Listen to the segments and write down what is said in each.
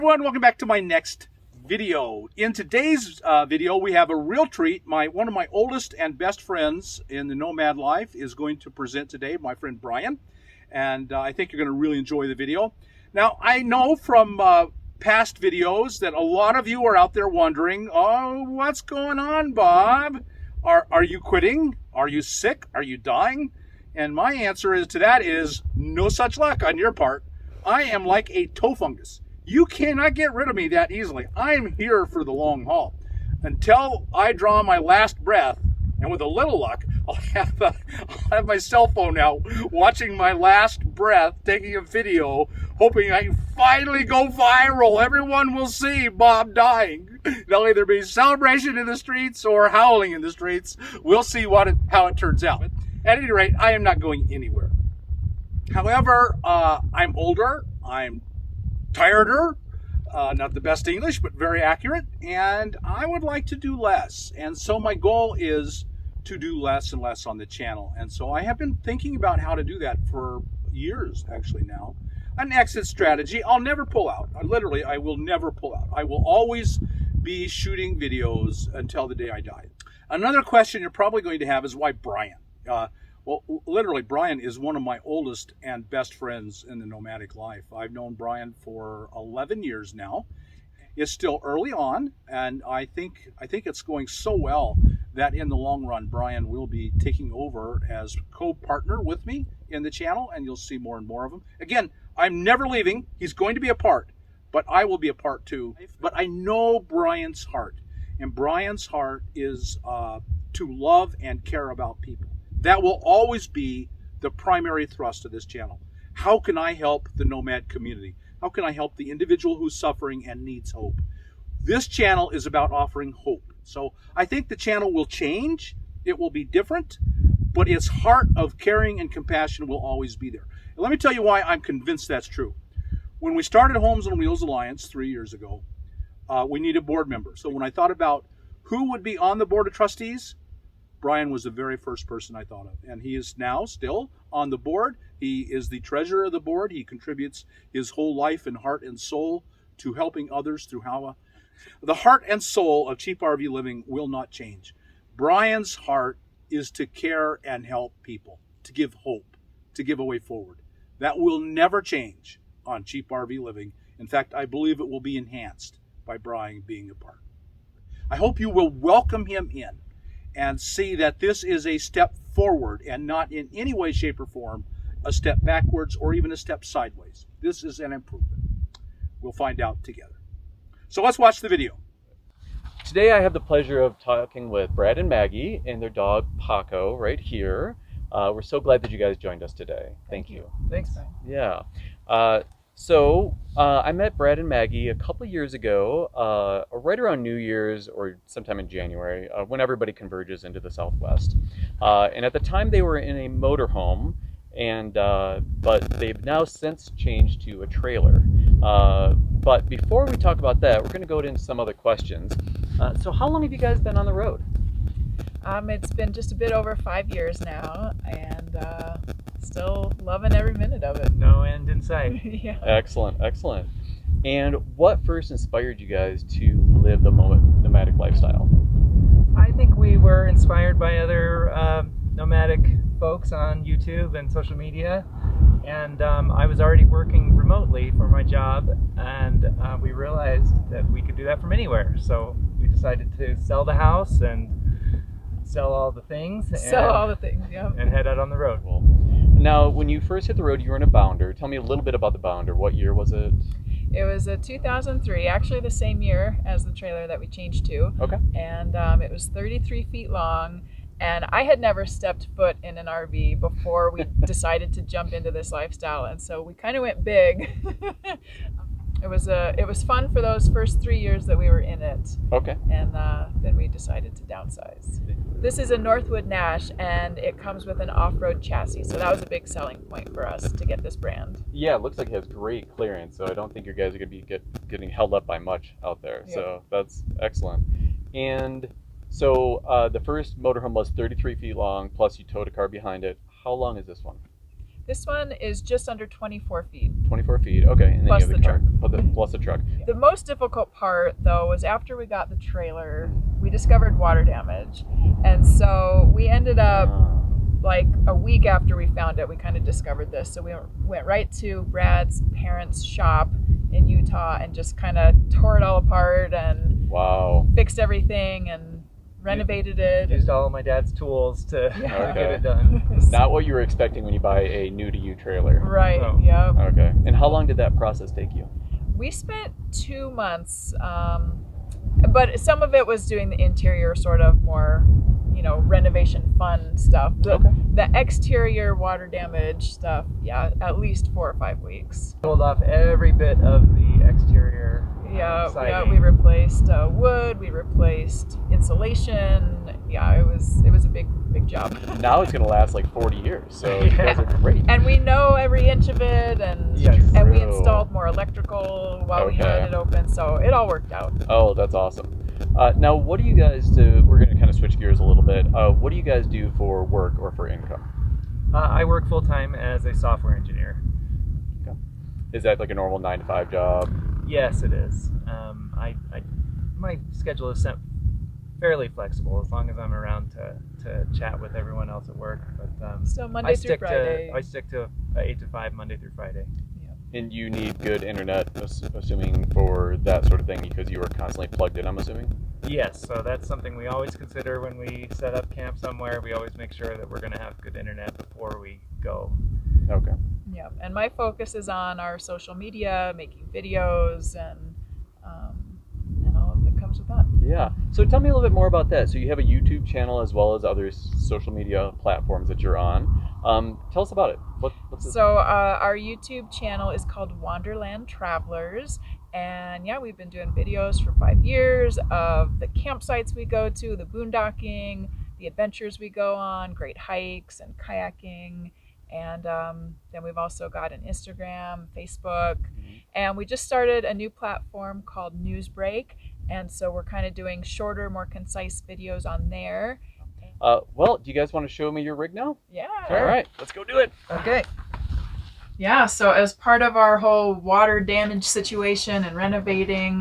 Everyone, welcome back to my next video. In today's video, we have a real treat. One of my oldest and best friends in the Nomad life is going to present today, my friend Brian. And I think you're going to really enjoy the video. Now, I know from past videos that a lot of you are out there wondering, oh, what's going on, Bob? Are you quitting? Are you sick? Are you dying? And my answer to that is no such luck on your part. I am like a toe fungus. You cannot get rid of me that easily. I am here for the long haul. Until I draw my last breath, and with a little luck, I'll have my cell phone out watching my last breath, taking a video, hoping I can finally go viral. Everyone will see Bob dying. There'll either be celebration in the streets or howling in the streets. We'll see how it turns out. At any rate, I am not going anywhere. However, I'm older, I'm tireder, not the best English, but very accurate, and I would like to do less. And so my goal is to do less and less on the channel. And so I have been thinking about how to do that for years, actually now. An exit strategy. I'll never pull out. Literally, I will never pull out. I will always be shooting videos until the day I die. Another question you're probably going to have is why Brian? Well, literally, Brian is one of my oldest and best friends in the nomadic life. I've known Brian for 11 years now. It's still early on, and I think it's going so well that in the long run, Brian will be taking over as co-partner with me in the channel, and you'll see more and more of him. Again, I'm never leaving. He's going to be a part, but I will be a part too. But I know Brian's heart, and Brian's heart is to love and care about people. That will always be the primary thrust of this channel. How can I help the nomad community? How can I help the individual who's suffering and needs hope? This channel is about offering hope. So I think the channel will change. It will be different, but its heart of caring and compassion will always be there. And let me tell you why I'm convinced that's true. When we started Homes on Wheels Alliance 3 years ago, we needed board members. So when I thought about who would be on the board of trustees, Brian was the very first person I thought of, and he is now still on the board. He is the treasurer of the board. He contributes his whole life and heart and soul to helping others through how the heart and soul of CheapRVLiving will not change. Brian's heart is to care and help people, to give hope, to give a way forward. That will never change on CheapRVLiving. In fact, I believe it will be enhanced by Brian being a part. I hope you will welcome him in and see that this is a step forward and not in any way, shape, or form a step backwards or even a step sideways. This is an improvement. We'll find out together. So let's watch the video. Today I have the pleasure of talking with Brad and Maggie and their dog Paco right here. We're so glad that you guys joined us today. Thank you. Thanks, man. Yeah. I met Brad and Maggie a couple of years ago, right around New Year's or sometime in January, when everybody converges into the Southwest. And at the time they were in a motorhome, but they've now since changed to a trailer. But before we talk about that, we're going to go into some other questions. So how long have you guys been on the road? It's been just a bit over 5 years now, and still loving every minute of it. No end in sight. Yeah. Excellent, excellent. And what first inspired you guys to live the nomadic lifestyle? I think we were inspired by other nomadic folks on YouTube and social media, and I was already working remotely for my job, and we realized that we could do that from anywhere. So we decided to sell the house and sell all the things. Yeah. And head out on the road. Cool. Now, when you first hit the road, you were in a Bounder. Tell me a little bit about the Bounder. What year was it? It was a 2003, actually the same year as the trailer that we changed to. Okay. And it was 33 feet long. And I had never stepped foot in an RV before we decided to jump into this lifestyle. And so we kind of went big. It was fun for those first 3 years that we were in it. Okay. And then we decided to downsize. This is a Northwood Nash, and it comes with an off-road chassis. So that was a big selling point for us to get this brand. Yeah, it looks like it has great clearance. So I don't think you guys are going to be getting held up by much out there. Yeah. So that's excellent. And so the first motorhome was 33 feet long, plus you towed a car behind it. How long is this one? This one is just under 24 feet. 24 feet, okay. And then Plus you have the truck. Plus the truck. The most difficult part, though, was after we got the trailer, we discovered water damage. And so we ended up, like a week after we found it, we kind of discovered this. So we went right to Brad's parents' shop in Utah and just kind of tore it all apart and Wow. fixed everything and renovated it. Used all of my dad's tools to Yeah. get it done. Not what you were expecting when you buy a new to you trailer. Right, Oh. yeah. Okay. And how long did that process take you? We spent 2 months, but some of it was doing the interior, sort of more, renovation fun stuff. The exterior water damage stuff, yeah, at least 4 or 5 weeks. Pulled off every bit of the exterior. Yeah, siding. we replaced wood, we replaced insulation. Yeah, it was a big job. Now it's going to last like 40 years, so you Yeah. guys are great. And we know every inch of it, and Yes. and we True. installed more electrical while we Okay. had it open, so it all worked out. Oh, that's awesome. Now, what do you guys do? We're going to kind of switch gears a little bit. What do you guys do for work or for income? I work full-time as a software engineer. Is that like a normal 9 to 5 job? Yes, it is. My schedule is fairly flexible as long as I'm around to chat with everyone else at work. But So Monday through Friday. I stick to 8 to 5 Monday through Friday. And you need good internet, assuming for that sort of thing, because you are constantly plugged in, I'm assuming? Yes, so that's something we always consider when we set up camp somewhere. We always make sure that we're going to have good internet before we go. Okay. Yeah, and my focus is on our social media, making videos, and all that comes with that. Yeah. So tell me a little bit more about that. So you have a YouTube channel as well as other social media platforms that you're on. Tell us about it. What's this? So our YouTube channel is called Wonderland Travelers, and yeah, we've been doing videos for 5 years of the campsites we go to, the boondocking, the adventures we go on, great hikes and kayaking. And then we've also got an Instagram, Facebook, and we just started a new platform called Newsbreak. And so we're kind of doing shorter, more concise videos on there. Well, do you guys want to show me your rig now? Yeah. All right, let's go do it. Okay. Yeah, so as part of our whole water damage situation and renovating,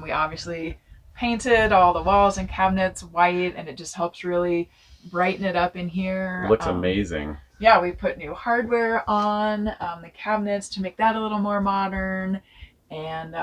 we obviously painted all the walls and cabinets white, and it just helps really brighten it up in here. Looks amazing. Yeah, we put new hardware on the cabinets to make that a little more modern, and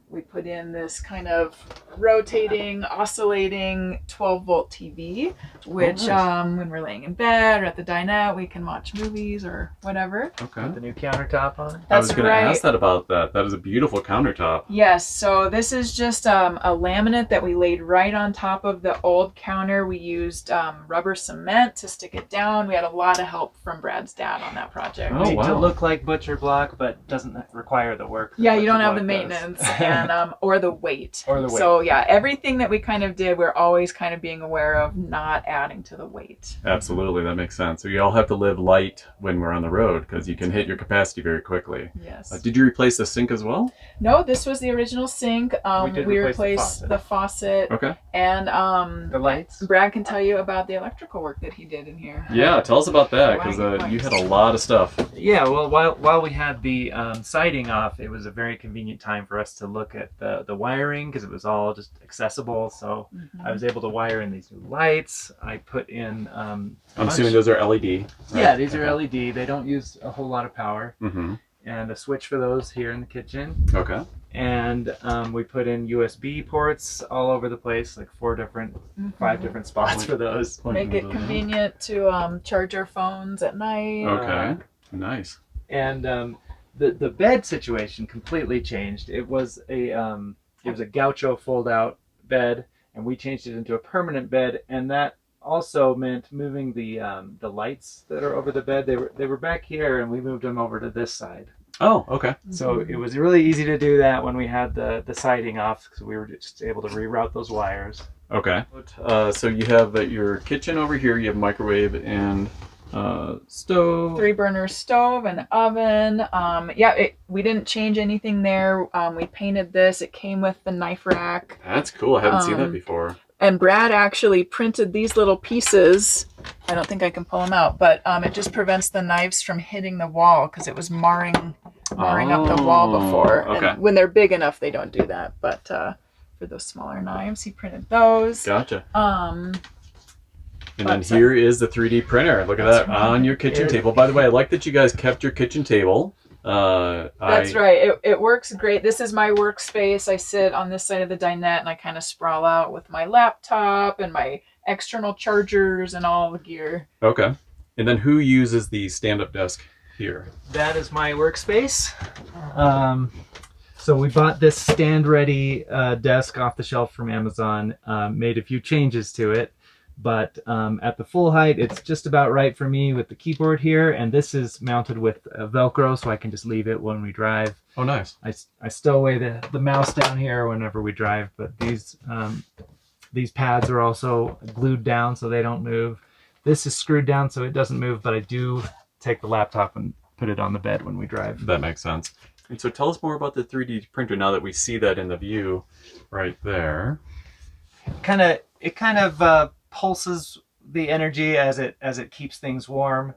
we put in this kind of rotating, oscillating 12-volt TV, which when we're laying in bed or at the dinette, we can watch movies or whatever. Okay. The new countertop on. I was That's going to right. ask that about that. That is a beautiful countertop. Yes, so this is just a laminate that we laid right on top of the old counter. We used rubber cement to stick it down. We had a lot of help from Brad's dad on that project. Oh, Made wow. to look like butcher block, but doesn't require the work. that Yeah, you butcher don't have the block does. maintenance and or the weight. Or the weight. So yeah, everything that we kind of did, we're always kind of being aware of not adding to the weight. Absolutely, that makes sense. So you all have to live light when we're on the road because you can hit your capacity very quickly. Yes. Did you replace the sink as well? No, this was the original sink. did We replace replaced the faucet. Okay. And The lights. Brad can tell you about the electrical work that he did in here. Yeah, tell us about that because Why- you had a lot of stuff. Yeah, well, while we had the siding off, it was a very convenient time for us to look at the wiring because it was all just accessible. So I was able to wire in these new lights. I put in. I'm assuming those are LED. Right? Yeah, these are LED. They don't use a whole lot of power. Mm-hmm. And a switch for those here in the kitchen. Okay. And we put in USB ports all over the place, like 5 different spots for those. Make it convenient to charge our phones at night. Okay. Nice. And the bed situation completely changed. It was a gaucho fold-out bed, and we changed it into a permanent bed, and that also meant moving the lights that are over the bed. They were back here, and we moved them over to this side. Oh, okay. So it was really easy to do that when we had the siding off, because we were just able to reroute those wires. Okay. So you have your kitchen over here. You have microwave and stove. 3-burner stove and oven. We didn't change anything there. We painted this. It came with the knife rack. That's cool. I haven't seen that before. And Brad actually printed these little pieces I don't think I can pull them out, but it just prevents the knives from hitting the wall because it was marring up the wall before. Okay. And when they're big enough, they don't do that. But for those smaller knives, he printed those. Gotcha. And then But, here is the 3D printer. Look at that on your kitchen table. By the way, I like that you guys kept your kitchen table. That's right. It works great. This is my workspace. I sit on this side of the dinette and I kind of sprawl out with my laptop and my external chargers and all the gear. Okay. And then who uses the stand-up desk here? That is my workspace. So we bought this stand-ready desk off the shelf from Amazon, made a few changes to it, but at the full height, it's just about right for me with the keyboard here, and this is mounted with Velcro, so I can just leave it when we drive. Oh, nice. I stow away the mouse down here whenever we drive, but these pads are also glued down so they don't move. This is screwed down so it doesn't move, but I do take the laptop and put it on the bed when we drive. That makes sense. And so tell us more about the 3D printer now that we see that in the view right there. It kind of pulses the energy as it keeps things warm,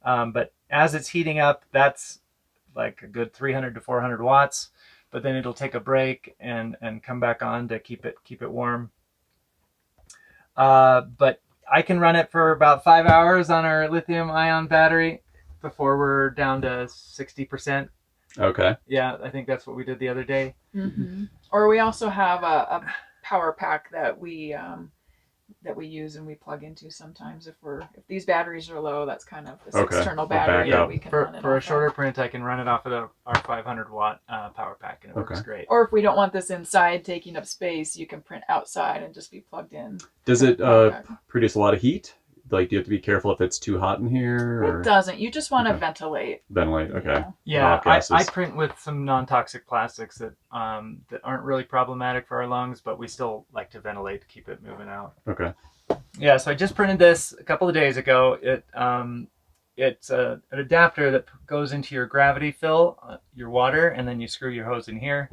but as it's heating up, that's like a good 300 to 400 watts. But then it'll take a break and come back on to keep it warm. But I can run it for about 5 hours on our lithium-ion battery before we're down to 60%. Okay. Yeah, I think that's what we did the other day. Mm-hmm. Or we also have a power pack that we use and we plug into sometimes if these batteries are low. That's kind of this external battery that we can run it for a off shorter of. print. I can run it off of our 500 watt power pack, and it works great. Or if we don't want this inside taking up space, you can print outside and just be plugged in. Does it produce a lot of heat? Like, do you have to be careful if it's too hot in here? Or? It doesn't. You just want to ventilate. Ventilate, okay. Yeah, I print with some non-toxic plastics that aren't really problematic for our lungs, but we still like to ventilate to keep it moving out. Okay. Yeah, so I just printed this a couple of days ago. It's an adapter that goes into your gravity fill, your water, and then you screw your hose in here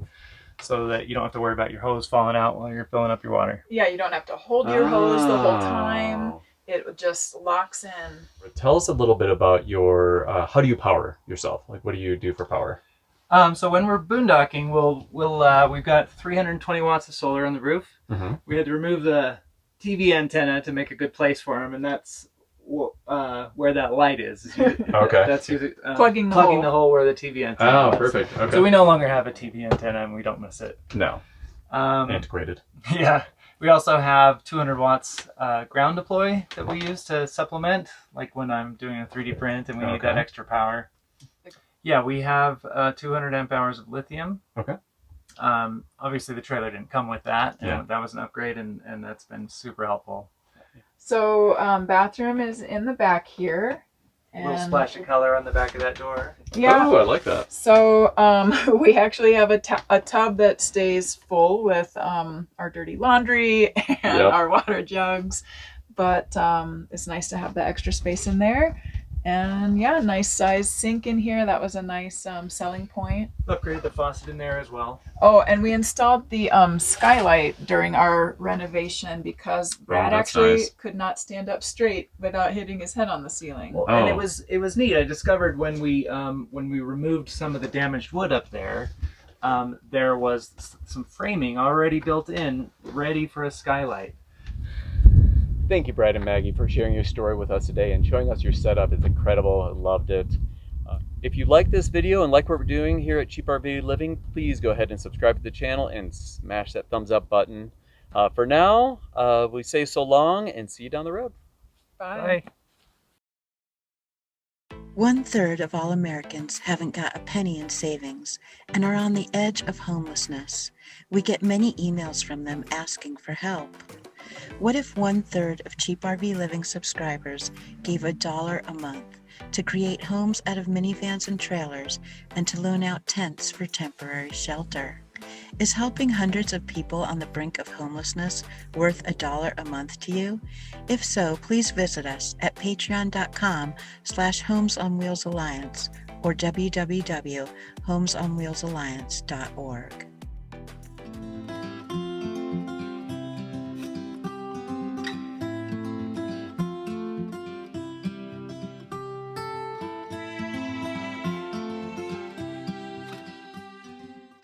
so that you don't have to worry about your hose falling out while you're filling up your water. Yeah, you don't have to hold your hose the whole time. It just locks in. Tell us a little bit about your, how do you power yourself? Like, what do you do for power? So when we're boondocking, we've got 320 watts of solar on the roof. Mm-hmm. We had to remove the TV antenna to make a good place for them, and that's where that light is. Okay. That's usually plugging the hole where the TV antenna is. is. Perfect. Okay. So we no longer have a TV antenna, and we don't miss it. No. Antiquated. Yeah. We also have 200 watts ground deploy that we use to supplement, like when I'm doing a 3D print and we need that extra power. Yeah, we have 200 amp hours of lithium. Okay. Obviously, the trailer didn't come with that. Yeah. That was an upgrade, and that's been super helpful. So bathroom is in the back here. A little splash of color on the back of that door. Yeah. Oh, I like that. So we actually have a tub that stays full with our dirty laundry and our water jugs. But it's nice to have the extra space in there. And yeah, nice size sink in here. That was a nice selling point. Upgraded the faucet in there as well. Oh, and we installed the skylight during our renovation because Brad actually could not stand up straight without hitting his head on the ceiling. Well, and it was neat. I discovered when we removed some of the damaged wood up there, there was some framing already built in, ready for a skylight. Thank you, Brad and Maggie, for sharing your story with us today and showing us your setup. It's incredible. I loved it. If you like this video and like what we're doing here at CheapRVLiving, please go ahead and subscribe to the channel and smash that thumbs up button. For now, we say so long and see you down the road. Bye. Bye. 1/3 of all Americans haven't got a penny in savings and are on the edge of homelessness. We get many emails from them asking for help. What if 1/3 of CheapRVLiving subscribers gave $1 a month to create homes out of minivans and trailers and to loan out tents for temporary shelter? Is helping hundreds of people on the brink of homelessness worth $1 a month to you? If so, please visit us at patreon.com/HomesOnWheelsAlliance or www.homesonwheelsalliance.org.